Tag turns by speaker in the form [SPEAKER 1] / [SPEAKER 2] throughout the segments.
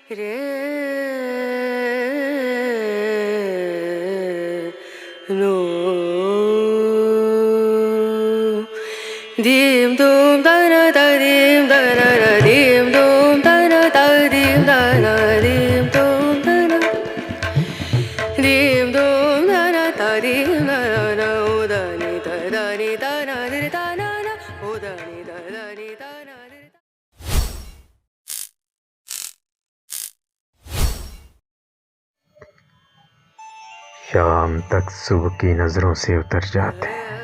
[SPEAKER 1] रे नो दीम दूम दना दा दीम दना दा दीम दूम दना दा दीम दना दीम दूम दना दीम दूम दना दा दीम दना ओ दनी दा दनी दना दा दना ना ओ दनी दा दनी दना
[SPEAKER 2] शाम तक सुबह की नज़रों से उतर जाते हैं,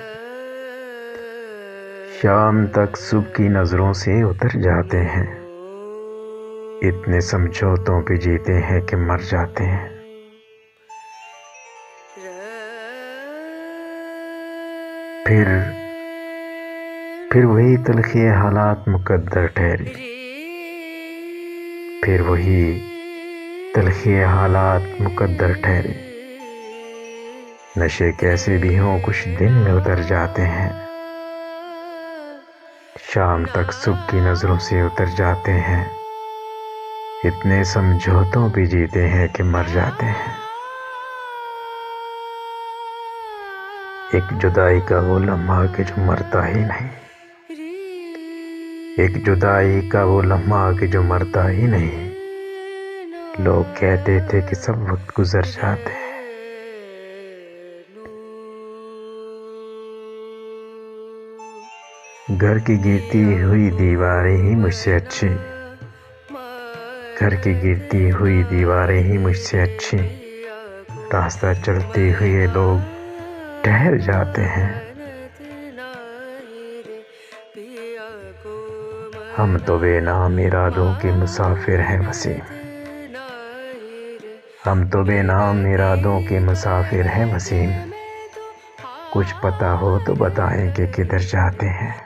[SPEAKER 2] शाम तक सुबह की नज़रों से उतर जाते हैं। इतने समझौतों पे जीते हैं कि मर जाते हैं। फिर वही तलख़ी हालात मुक़द्दर ठहरी, फिर वही तलख़ी हालात मुक़द्दर ठहरे। नशे कैसे भी हों कुछ दिन में उतर जाते हैं, शाम तक सुबह की नज़रों से उतर जाते हैं। इतने समझौतों पे जीते हैं कि मर जाते हैं। एक जुदाई का वो लम्हा कि जो मरता ही नहीं, एक जुदाई का वो लम्हा कि जो मरता ही नहीं। लोग कहते थे कि सब वक्त गुजर जाते हैं, घर की गिरती हुई दीवारें ही मुझसे अच्छी, घर की गिरती हुई दीवारें ही मुझसे अच्छी। रास्ता चलते हुए लोग ठहर जाते हैं। हम तो बेनाम इरादों के मुसाफिर हैं वसीम, हम तो बेनाम इरादों के मुसाफिर हैं वसीम। कुछ पता हो तो बताएं कि किधर जाते हैं।